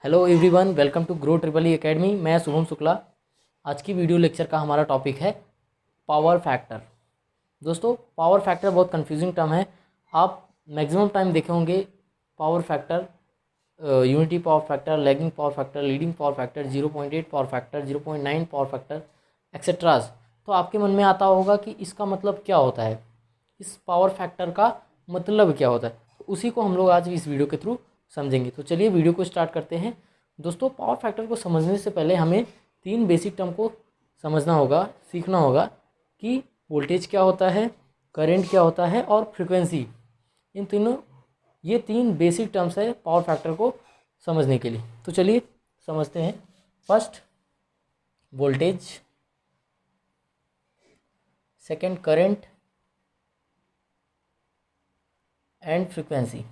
Hello everyone, welcome to grow triple E academy. मैं शुभम शुक्ला। आज की वीडियो लेक्चर का हमारा टॉपिक है पावर फैक्टर। दोस्तों, पावर फैक्टर बहुत कंफ्यूजिंग टर्म है। आप मैक्सिमम टाइम देखे होंगे power factor, unity power factor, lagging power factor, leading power factor, 0.8 power factor, 0.9 power factor etceteras. तो आपके मन में आता होगा कि इसका मतलब क्या होता है, इस पावर फैक्टर का मतलब क्या होता है। तो उसी को हम लोग आज इस वीडियो के थ्रू समझेंगे। तो चलिए वीडियो को स्टार्ट करते हैं। दोस्तों, पावर फैक्टर को समझने से पहले हमें तीन बेसिक टर्म को समझना होगा, सीखना होगा कि वोल्टेज क्या होता है, करंट क्या होता है और फ्रीक्वेंसी। ये तीन बेसिक टर्म्स है पावर फैक्टर को समझने के लिए। तो चलिए समझते हैं। First voltage, second current and frequency.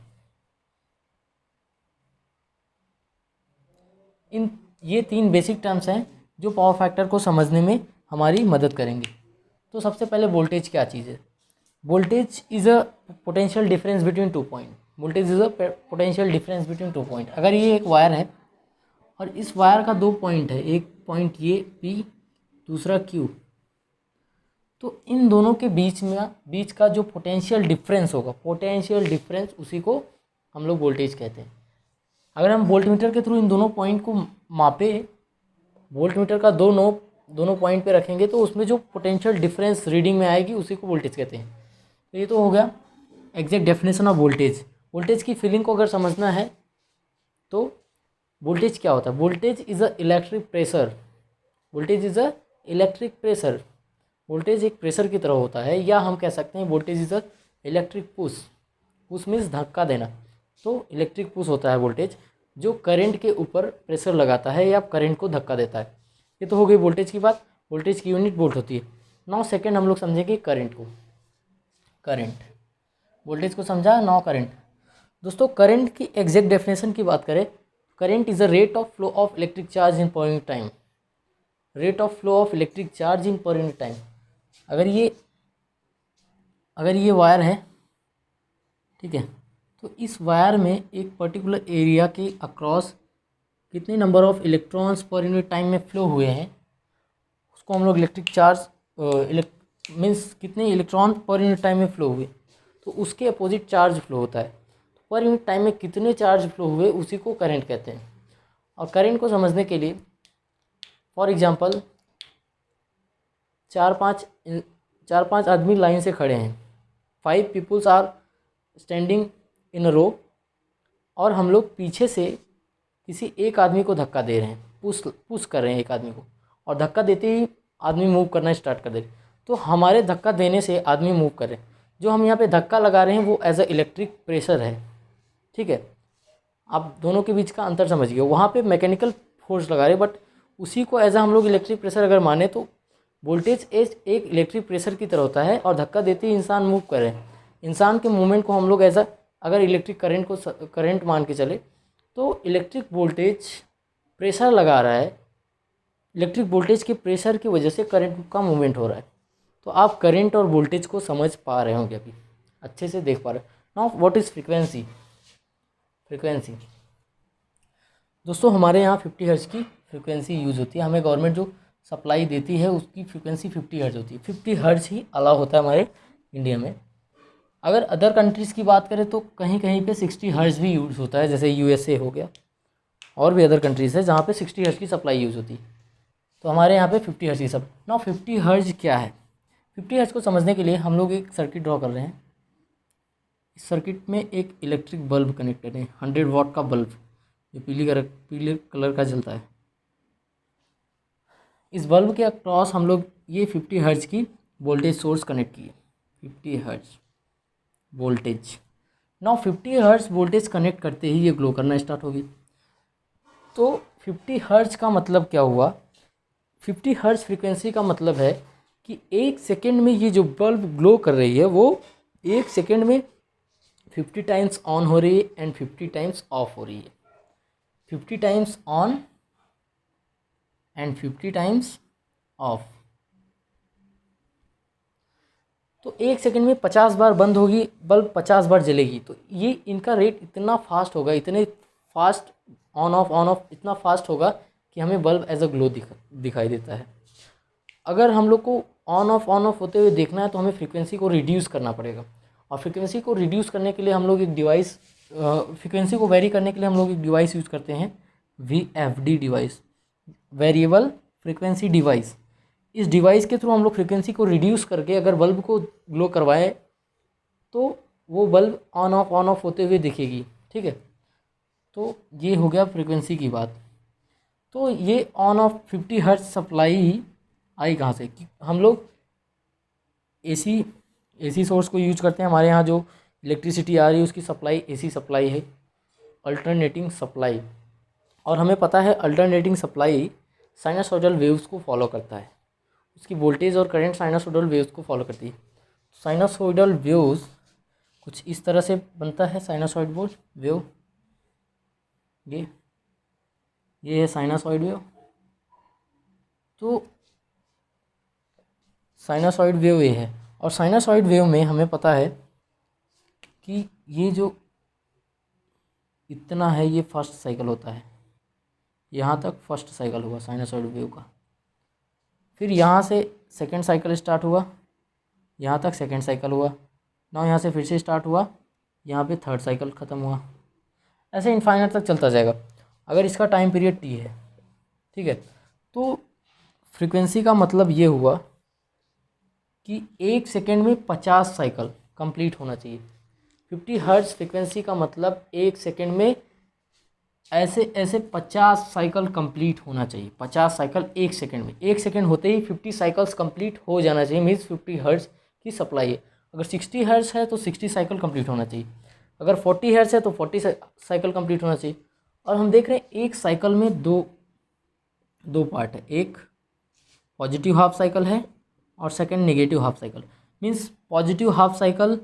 ये तीन बेसिक टर्म्स हैं जो पावर फैक्टर को समझने में हमारी मदद करेंगे। तो सबसे पहले वोल्टेज क्या चीज़ है। Voltage is a potential difference between two point. Voltage is a potential difference between two point. अगर ये एक वायर है और इस वायर का दो पॉइंट है, एक पॉइंट ये P, दूसरा Q, तो इन दोनों के बीच का जो पोटेंशियल डिफरेंस होगा, पोटेंशियल डिफरेंस, उसी को हम लोग वोल्टेज कहते हैं। अगर हम वोल्टमीटर के थ्रू इन दोनों पॉइंट को मापे, वोल्टमीटर का दोनों पॉइंट पे रखेंगे तो उसमें जो पोटेंशियल डिफरेंस रीडिंग में आएगी उसी को वोल्टेज कहते हैं। तो ये तो हो गया exact definition of voltage. Voltage की फीलिंग को अगर समझना है तो वोल्टेज क्या होता है। Voltage is a electric pressure. Voltage is a electric pressure. Voltage एक प्रेशर की तरह होता है, या हम कह सकते हैं voltage is a electric push. Push means धक्का देना। तो इलेक्ट्रिक पुश होता है वोल्टेज, जो करंट के ऊपर प्रेशर लगाता है या करंट को धक्का देता है। ये तो हो गई वोल्टेज की बात। वोल्टेज की यूनिट वोल्ट होती है। नाउ सेकंड हम लोग समझेंगे करंट को। करंट, वोल्टेज को समझा, नाउ करंट। दोस्तों, करंट की एग्जैक्ट डेफिनेशन की बात करें, current is a rate of flow of electric charge in per unit time. Rate of flow of electric charge in per unit time. अगर ये वायर है, ठीक है, तो इस वायर में एक पर्टिकुलर एरिया के अक्रॉस कितने number of electrons per unit time में फ्लो हुए हैं, उसको हम लोग इलेक्ट्रिक चार्ज मीन्स कितने इलेक्ट्रॉन पर यूनिट टाइम में फ्लो हुए, तो उसके अपोजिट चार्ज फ्लो होता है। तो पर यूनिट टाइम में कितने चार्ज फ्लो हुए उसी को करंट कहते हैं। और करंट को समझने के लिए फॉर एग्जांपल चार पांच आदमी लाइन से खड़े हैं। 5 पीपुल्स आर स्टैंडिंग इन अ रो, और हम लोग पीछे से किसी एक आदमी को धक्का दे रहे हैं, पुश कर रहे हैं एक आदमी को, और धक्का देते ही आदमी मूव करना स्टार्ट कर दे रहे। तो हमारे धक्का देने से आदमी मूव कर रहे हैं। जो हम यहाँ पे धक्का लगा रहे हैं वो एज अ इलेक्ट्रिक प्रेशर है, ठीक है। आप दोनों के बीच का अंतर समझिए। वहाँ पे मैकेनिकल फोर्स लगा रहे हैं, बट उसी को एज अ हम लोग इलेक्ट्रिक प्रेशर अगर माने तो वोल्टेज एज एक इलेक्ट्रिक प्रेशर की तरह होता है, और धक्का देते ही इंसान मूव कर रहे हैं। इंसान के मूवमेंट को हम लोग एज अ अगर इलेक्ट्रिक करंट मान के चले तो इलेक्ट्रिक वोल्टेज प्रेशर लगा रहा है। इलेक्ट्रिक वोल्टेज के प्रेशर की वजह से करंट का मूवमेंट हो रहा है। तो आप करंट और वोल्टेज को समझ पा रहे होंगे, अभी अच्छे से देख पा रहे हो। Now what is frequency. Frequency दोस्तों, हमारे यहाँ 50 हर्ट्ज की फ्रीक्वेंसी यूज़ होती है। हमें गवर्नमेंट जो सप्लाई देती है उसकी फ्रीक्वेंसी 50 हर्ट्ज होती है। 50 हर्ट्ज ही अलाउ होता है हमारे इंडिया में। अगर अदर कंट्रीज़ की बात करें तो कहीं कहीं पे 60 हर्ट्ज भी यूज़ होता है, जैसे USA हो गया, और भी अदर कंट्रीज़ है जहाँ पे 60 हर्ट्ज की सप्लाई यूज़ होती है। तो हमारे यहाँ पे 50 हर्ट्ज की सब। नाउ 50 हर्ट्ज क्या है। 50 हर्ट्ज को समझने के लिए हम लोग एक सर्किट ड्रॉ कर रहे हैं। इस सर्किट में एक इलेक्ट्रिक बल्ब कनेक्टेड है, 100 वाट का बल्ब, जो पीले कलर का जलता है। इस बल्ब के अक्रॉस हम लोग ये 50 हर्ट्ज की वोल्टेज सोर्स कनेक्ट किए। 50 hertz voltage. Now 50 hertz voltage connect करते ही ये ग्लो करना स्टार्ट होगी। तो 50 हर्ट्ज का मतलब क्या हुआ। 50 हर्ट्ज फ्रीक्वेंसी का मतलब है कि एक सेकेंड में ये जो बल्ब ग्लो कर रही है वो एक सेकेंड में 50 टाइम्स ऑन हो रही है एंड 50 टाइम्स ऑफ हो रही है। 50 times on and 50 times of. तो एक सेकंड में 50 बार बंद होगी बल्ब, 50 बार जलेगी। तो ये इनका रेट इतना फास्ट होगा, इतने फास्ट ऑन ऑफ इतना फास्ट होगा कि हमें बल्ब एज अ ग्लो दिखाई देता है। अगर हम लोग को ऑन ऑफ होते हुए देखना है तो हमें फ्रीक्वेंसी को रिड्यूस करना पड़ेगा, और फ्रीक्वेंसी को रिड्यूस करने के लिए हम लोग एक डिवाइस, फ्रीक्वेंसी को वेरी करने के लिए हम लोग एक डिवाइस यूज़ करते हैं, VFD device, variable frequency device. इस डिवाइस के थ्रू हम लोग फ्रीक्वेंसी को रिड्यूस करके अगर बल्ब को ग्लो करवाए तो वो बल्ब ऑन ऑफ होते हुए दिखेगी। ठीक है, तो ये हो गया फ्रीक्वेंसी की बात। तो ये on off 50 hertz supply I कहाँ से कि हम लोग एसी सोर्स को यूज करते हैं। हमारे यहाँ जो इलेक्ट्रिसिटी आ रही है उसकी सप्लाई एसी सप्लाई है, अल्टरनेटिंग सप्लाई। और हमें पता है अल्टरनेटिंग सप्लाई साइनसोइडल वेव्स को फॉलो करता है, उसकी वोल्टेज और करंट साइनसोइडल वेव्स को फॉलो करती है। साइनसोइडल वेव्स कुछ इस तरह से बनता है। साइनसोइड वेव, ये है साइनसोइड वेव। तो साइनसोइड वेव ये है, और साइनसोइड वेव में हमें पता है कि ये जो इतना है ये फर्स्ट साइकिल होता है, यहाँ तक फर्स्ट साइकिल हुआ साइनसोइड वेव का। फिर यहाँ से सेकंड साइकिल स्टार्ट हुआ, यहाँ तक सेकंड साइकिल हुआ। ना यहाँ से फिर से स्टार्ट हुआ, यहाँ पे थर्ड साइकिल ख़त्म हुआ। ऐसे इनफाइनाइट तक चलता जाएगा अगर इसका टाइम पीरियड T है। ठीक है, तो फ्रीक्वेंसी का मतलब ये हुआ कि 1 सेकेंड में 50 साइकिल कंप्लीट होना चाहिए। 50 हर्ट्ज फ्रीक्वेंसी का मतलब 1 सेकेंड में ऐसे 50 साइकिल कंप्लीट होना चाहिए। 50 साइकिल 1 सेकेंड में, 1 सेकेंड होते ही 50 साइकिल्स कंप्लीट हो जाना चाहिए, मीन्स 50 हर्ट्ज की सप्लाई है। अगर 60 हर्ट्ज है तो 60 साइकिल कंप्लीट होना चाहिए, अगर 40 हर्ट्ज है तो 40 साइकिल कंप्लीट होना चाहिए। और हम देख रहे हैं एक साइकिल में दो पार्ट है, एक पॉजिटिव हाफ साइकिल है और second negative half cycle. Means positive half cycle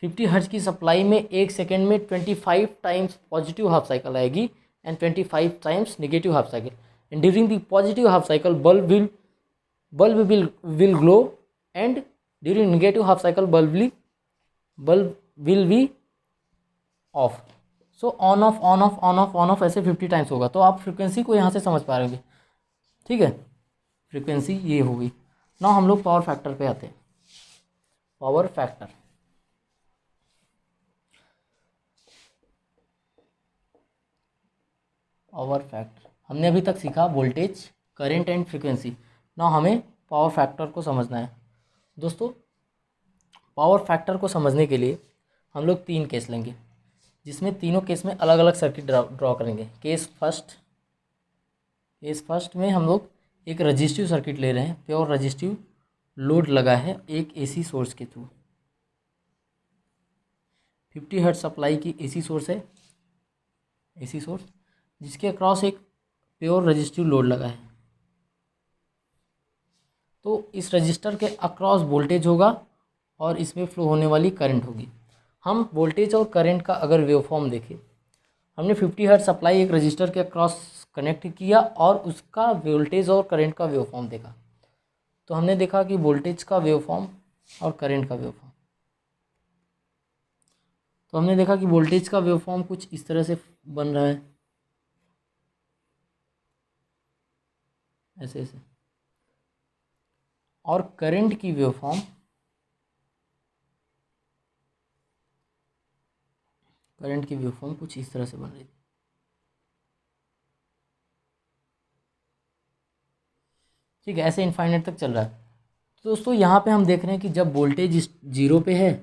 50 hertz की सप्लाई में 1 सेकेंड में 25 टाइम्स पॉजिटिव हाफ साइकिल आएगी and 25 times negative half cycle. And during the positive half cycle bulb will glow, and during negative half cycle bulb will be off. So on off ऐसे 50 times होगा। तो आप frequency को यहाँ से समझ पा रहे होंगे। ठीक है, फ्रीक्वेंसी ये होगी ना। हम लोग पावर फैक्टर पे आते हैं। पावर फैक्टर, हमने अभी तक सीखा वोल्टेज, करंट एंड फ्रीक्वेंसी। ना हमें पावर फैक्टर को समझना है। दोस्तों, पावर फैक्टर को समझने के लिए हम लोग 3 केस लेंगे, जिसमें तीनों केस में अलग अलग सर्किट ड्रॉ करेंगे। केस फर्स्ट में हम लोग एक रजिस्टिव सर्किट ले रहे हैं। प्योर रजिस्टिव लोड लगा है एक एसी सोर्स के थ्रू। 50 हर्ट्ज सप्लाई की एसी सोर्स है, एसी सोर्स जिसके अक्रॉस एक प्योर रजिस्टिव लोड लगा है। तो इस रजिस्टर के अक्रॉस वोल्टेज होगा और इसमें फ्लो होने वाली करंट होगी। हम वोल्टेज और करंट का अगर वेवफॉर्म देखें, हमने 50 हर्ट्ज सप्लाई एक रजिस्टर के अक्रॉस कनेक्ट किया और उसका वोल्टेज और करंट का वेवफॉर्म देखा। तो हमने देखा कि वोल्टेज का वेवफॉर्म और करंट का वेवफॉर्म, तो हमने देखा कि वोल्टेज का वेवफॉर्म कुछ इस तरह से बन रहा है, ऐसे ऐसे। और करंट की वेवफॉर्म, कुछ इस तरह से बन रही थी। ठीक है, ऐसे इनफाइनाइट तक चल रहा है। तो दोस्तों यहाँ पे हम देख रहे हैं कि जब वोल्टेज 0 पे है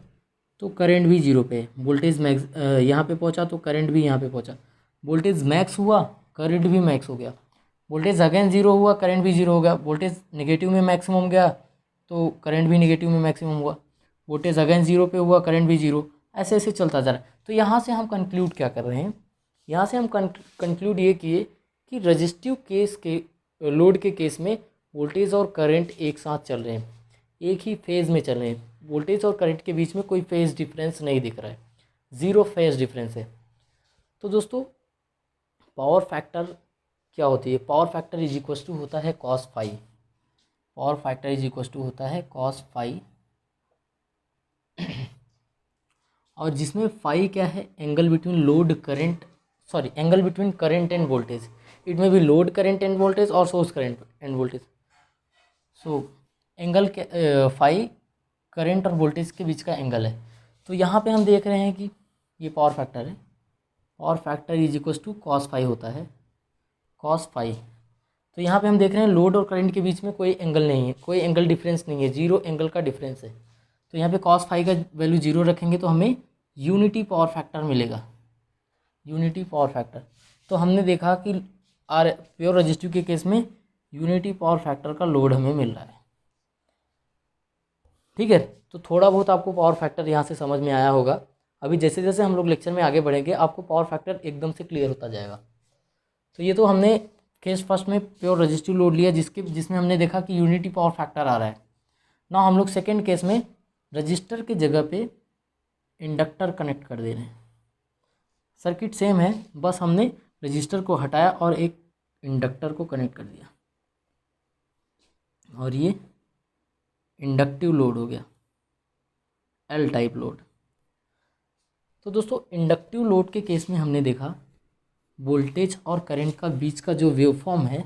तो करंट भी 0 पे है। वोल्टेज मैक्स यहाँ पे पहुँचा तो करंट भी यहाँ पे पहुँचा। वोल्टेज मैक्स हुआ, करंट भी मैक्स हो गया। वोल्टेज अगेन 0 हुआ, करंट भी 0 हो गया। वोल्टेज नेगेटिव में मैक्सिमम गया तो करंट भी नेगेटिव में मैक्सिमम हुआ। वोल्टेज अगेन 0 पे हुआ, करंट भी 0, ऐसे ऐसे चलता जा रहा है। तो यहाँ से हम कंक्लूड क्या कर रहे हैं, यहाँ से हम कंक्लूड ये किए कि रजिस्टिव केस के लोड के केस में वोल्टेज और करंट एक साथ चल रहे हैं, एक ही फेज़ में चल रहे हैं। वोल्टेज और करंट के बीच में कोई फेज़ डिफरेंस नहीं दिख रहा है, 0 फेज़ डिफरेंस है। तो दोस्तों, पावर फैक्टर क्या होती है? Power factor is equal to होता है cos phi. Power factor is equal to होता है cos फाई, और जिसमें फाई क्या है? Angle between load current sorry, angle between current and voltage. It may be load current and voltage or source current and voltage. So angle के phi current और voltage के बीच का एंगल है। तो यहाँ पे हम देख रहे हैं कि ये पावर फैक्टर है, power factor is equal to cos phi होता है, कॉस फाई। तो यहाँ पे हम देख रहे हैं लोड और करंट के बीच में कोई एंगल नहीं है, कोई एंगल डिफरेंस नहीं है, जीरो एंगल का डिफरेंस है। तो यहाँ पे कॉस फाई का वैल्यू जीरो रखेंगे तो हमें यूनिटी पावर फैक्टर मिलेगा, यूनिटी पावर फैक्टर। तो हमने देखा कि आर प्योर रजिस्टिव के केस में यूनिटी पावर फैक्टर का लोड हमें मिल रहा है। ठीक है, तो थोड़ा बहुत आपको पावर फैक्टर यहाँ से समझ में आया होगा। अभी जैसे जैसे हम लोग लेक्चर में आगे बढ़ेंगे आपको पावर फैक्टर एकदम से क्लियर होता जाएगा। तो ये तो हमने केस फर्स्ट में प्योर रजिस्टिव लोड लिया जिसमें हमने देखा कि यूनिटी पावर फैक्टर आ रहा है। ना हम लोग सेकेंड केस में रजिस्टर की जगह पे इंडक्टर कनेक्ट कर दे रहे हैं। सर्किट सेम है, बस हमने रजिस्टर को हटाया और एक इंडक्टर को कनेक्ट कर दिया और ये इंडक्टिव लोड हो गया, एल टाइप लोड। तो दोस्तों इंडक्टिव लोड के केस में हमने देखा वोल्टेज और करंट का बीच का जो वेवफॉर्म है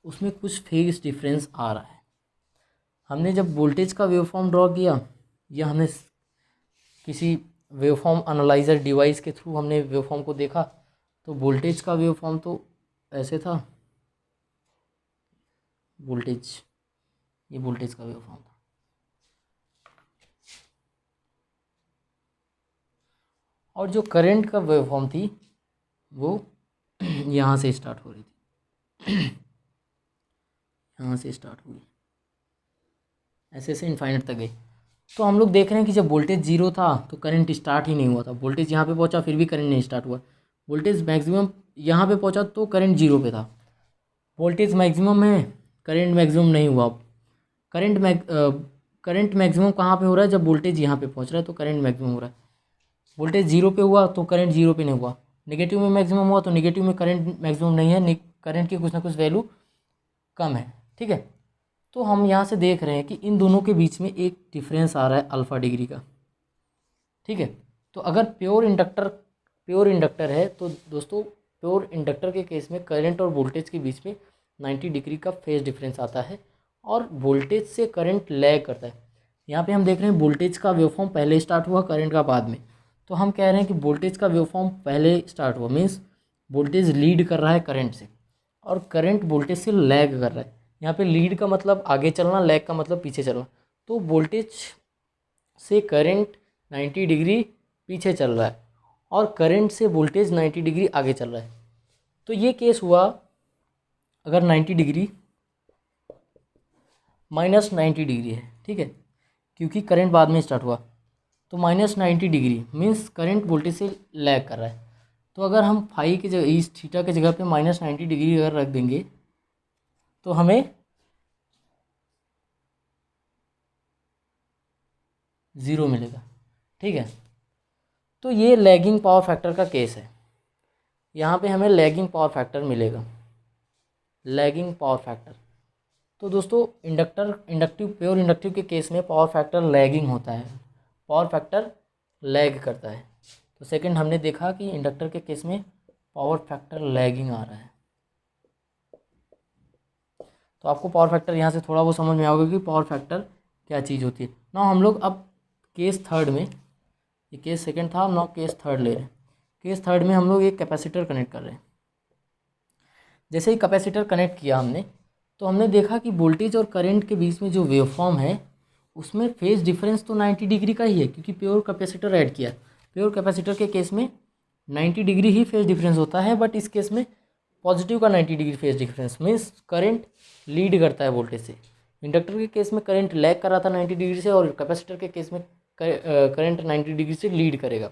उसमें कुछ फेज डिफरेंस आ रहा है। हमने जब वोल्टेज का वेवफॉर्म ड्रॉ किया या हमने किसी वेवफॉर्म एनालाइजर डिवाइस के थ्रू हमने वेवफॉर्म को देखा तो वोल्टेज का वेवफॉर्म तो ऐसे था, वोल्टेज, ये वोल्टेज का वेवफॉर्म था। और जो करंट का वेवफॉर्म थी वो यहाँ से स्टार्ट हो रही थी, यहाँ से स्टार्ट हुई, ऐसे ऐसे इनफाइनाइट तक गई। तो हम लोग देख रहे हैं कि जब वोल्टेज जीरो था तो करंट स्टार्ट ही नहीं हुआ था, वोल्टेज यहाँ पे पहुँचा फिर भी करंट नहीं स्टार्ट हुआ। वोल्टेज मैक्सिमम यहाँ पे पहुँचा तो करंट जीरो पे था, वोल्टेज मैक्सिमम में करंट मैक्सिमम नहीं हुआ। करंट मैक्सिमम कहाँ पे हो रहा है, जब वोल्टेज यहाँ पे पहुँच रहा है तो करंट मैक्सिमम हो रहा है। वोल्टेज जीरो पे हुआ तो करंट जीरो पे नहीं हुआ, नेगेटिव में मैक्सिमम हुआ तो नेगेटिव में करंट मैक्सिमम नहीं है, करंट की कुछ ना कुछ वैल्यू कम है। ठीक है, तो हम यहाँ से देख रहे हैं कि इन दोनों के बीच में एक डिफरेंस आ रहा है अल्फ़ा डिग्री का। ठीक है, तो अगर प्योर इंडक्टर है तो दोस्तों प्योर इंडक्टर के केस में करंट और वोल्टेज के बीच में 90 डिग्री का फेज डिफरेंस आता है और वोल्टेज से करंट लैग करता है। यहाँ पे हम देख रहे हैं वोल्टेज का वेवफॉर्म पहले स्टार्ट हुआ, करंट का बाद में। तो हम कह रहे हैं कि वोल्टेज का वेवफॉर्म पहले स्टार्ट हुआ, मीन्स वोल्टेज लीड कर रहा है करंट से और करंट वोल्टेज से लैग कर रहा है। यहाँ पे लीड का मतलब आगे चलना, लैग का मतलब पीछे चलना। तो वोल्टेज से करंट 90 डिग्री पीछे चल रहा है और करंट से वोल्टेज 90 डिग्री आगे चल रहा है। तो ये केस हुआ अगर 90 डिग्री माइनस 90 डिग्री है, ठीक है, क्योंकि करंट बाद में स्टार्ट हुआ, तो minus 90 degree means current voltage से लैग कर रहा है। तो अगर हम फाई की जगह, इस थीटा की जगह पे माइनस 90 डिग्री अगर रख देंगे तो हमें 0 मिलेगा। ठीक है, तो ये लैगिंग पावर फैक्टर का केस है, यहाँ पे हमें लैगिंग पावर फैक्टर मिलेगा, लैगिंग पावर फैक्टर। तो दोस्तों प्योर इंडक्टिव के केस में पावर फैक्टर लैगिंग होता है, पावर फैक्टर लैग करता है। तो सेकंड हमने देखा कि इंडक्टर के केस में पावर फैक्टर लैगिंग आ रहा है। तो आपको पावर फैक्टर यहाँ से थोड़ा वो समझ में आओगे कि पावर फैक्टर क्या चीज़ होती है। ना हम लोग अब केस थर्ड में, ये केस सेकंड था, हम लोग केस थर्ड ले रहे हैं। केस थर्ड में हम लोग एक कैपेसिटर कनेक्ट कर रहे हैं। जैसे ही कैपेसिटर कनेक्ट किया हमने तो हमने देखा कि वोल्टेज और करंट के बीच में जो वेवफॉर्म है उसमें फेज डिफरेंस तो 90 डिग्री का ही है, क्योंकि प्योर कैपेसिटर ऐड किया। प्योर कैपेसिटर के केस में 90 डिग्री ही फेज डिफरेंस होता है, बट इस केस में पॉजिटिव का 90 degree phase difference means current lead करता है वोल्टेज से। इंडक्टर के केस में करंट लैग कर रहा था 90 डिग्री से और कैपेसिटर के केस में करंट 90 डिग्री से लीड करेगा।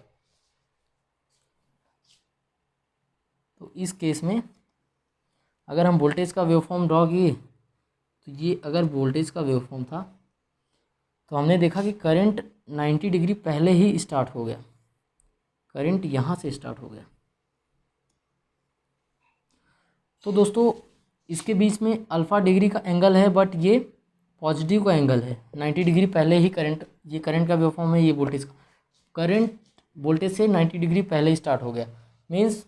तो इस केस में अगर हम वोल्टेज का वेवफॉर्म ड्रॉ किए तो ये अगर वोल्टेज का वेवफॉर्म था तो हमने देखा कि करंट 90 डिग्री पहले ही स्टार्ट हो गया, करंट यहाँ से स्टार्ट हो गया। तो दोस्तों इसके बीच में अल्फ़ा डिग्री का एंगल है, बट ये पॉजिटिव का एंगल है। 90 डिग्री पहले ही करंट, ये करंट का वेवफॉर्म है, ये वोल्टेज का, करंट वोल्टेज से 90 डिग्री पहले ही स्टार्ट हो गया। मीन्स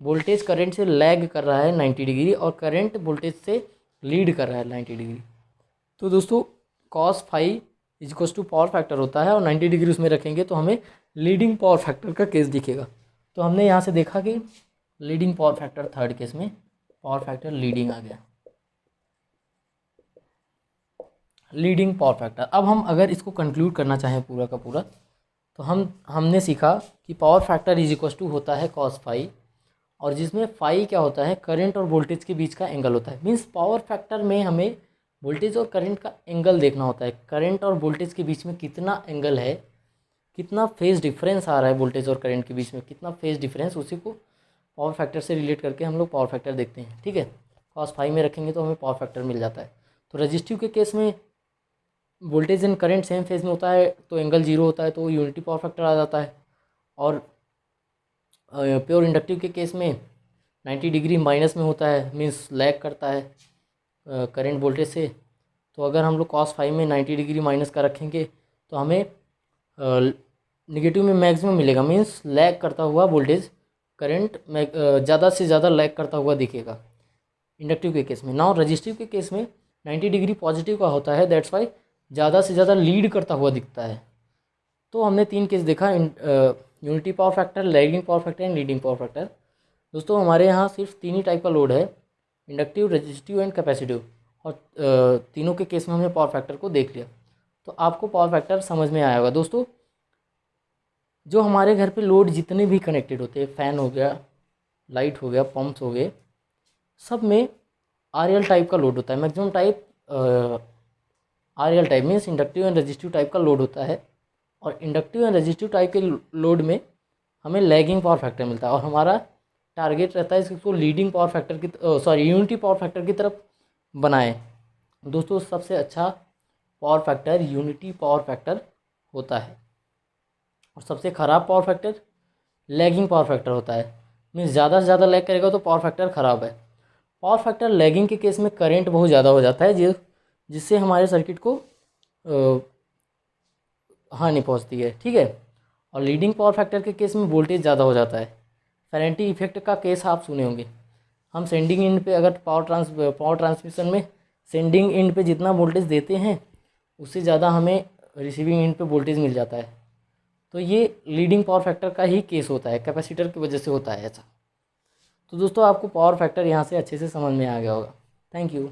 वोल्टेज करंट से लैग कर रहा है 90 डिग्री और करंट वोल्टेज से लीड कर रहा है 90 डिग्री। तो दोस्तों cos phi is equals to power factor होता है और 90 डिग्री उसमें रखेंगे तो हमें लीडिंग पावर फैक्टर का केस दिखेगा। तो हमने यहाँ से देखा कि leading power factor, third case में पावर फैक्टर लीडिंग आ गया, लीडिंग पावर फैक्टर। अब हम अगर इसको कंक्लूड करना चाहें पूरा का पूरा, तो हमने सीखा कि power factor is equal to होता है cos फाई, और जिसमें फाई क्या होता है, करंट और वोल्टेज के बीच का एंगल होता है। मीन्स पावर फैक्टर में हमें वोल्टेज और करंट का एंगल देखना होता है, करंट और वोल्टेज के बीच में कितना एंगल है, कितना फेज डिफरेंस आ रहा है वोल्टेज और करंट के बीच में, कितना फेज डिफरेंस, उसी को पावर फैक्टर से रिलेट करके हम लोग पावर फैक्टर देखते हैं। ठीक है, cos फाई में रखेंगे तो हमें पावर फैक्टर मिल जाता है। तो रजिस्टिव के केस में voltage and current same phase में होता है तो एंगल 0 होता है, तो यूनिटी पावर फैक्टर आ जाता है। और प्योर इंडक्टिव के केस में 90 डिग्री माइनस में होता है, मीन्स लैग करता है करंट वोल्टेज से। तो अगर हम लोग cos फाइव में 90 डिग्री माइनस का रखेंगे तो हमें नेगेटिव में मैक्सिमम मिलेगा, मीन्स लैग करता हुआ वोल्टेज करंट ज़्यादा से ज़्यादा लैग करता हुआ दिखेगा इंडक्टिव के केस में। नाउ रजिस्टिव के केस में 90 डिग्री पॉजिटिव का होता है, दैट्स वाई ज़्यादा से ज़्यादा लीड करता हुआ दिखता है। तो हमने 3 केस देखा, unity power factor, lagging power factor and leading power factor. दोस्तों हमारे यहाँ सिर्फ 3 ही टाइप का लोड है, इंडक्टिव, रजिस्टिव एंड कैपेसिटिव, और तीनों के केस में हमने पावर फैक्टर को देख लिया। तो आपको पावर फैक्टर समझ में आया होगा। दोस्तों जो हमारे घर पे लोड जितने भी कनेक्टेड होते हैं, फ़ैन हो गया, लाइट हो गया, पंप्स हो गए, सब में RL टाइप का लोड होता है। Maximum type RL type means inductive and resistive type का लोड होता है, और इंडक्टिव एंड रजिस्टिव टाइप के लोड में हमें लैगिंग पावर फैक्टर मिलता है, और हमारा टारगेट रहता है इसको लीडिंग पावर फैक्टर की यूनिटी पावर फैक्टर की तरफ बनाएं। दोस्तों सबसे अच्छा power factor unity power factor होता है, और सबसे ख़राब power factor lagging power factor होता है। मीन्स ज़्यादा से ज़्यादा लैग करेगा तो पावर फैक्टर ख़राब है। पावर फैक्टर लैगिंग के केस में करंट बहुत ज़्यादा हो जाता है, जिससे हमारे सर्किट को हानि पहुंचती है। ठीक है, और लीडिंग पावर फैक्टर के केस में वोल्टेज ज़्यादा हो जाता है। फेरेंटी इफेक्ट का केस आप सुने होंगे। हम सेंडिंग एंड पे अगर पावर ट्रांसमिशन में सेंडिंग एंड पे जितना वोल्टेज देते हैं उससे ज़्यादा हमें रिसीविंग एंड पे वोल्टेज मिल जाता है। तो ये लीडिंग पावर फैक्टर का ही केस होता है, कैपेसिटर की वजह से होता है ऐसा। तो दोस्तों आपको पावर फैक्टर यहाँ से अच्छे से समझ में आ गया होगा। Thank you.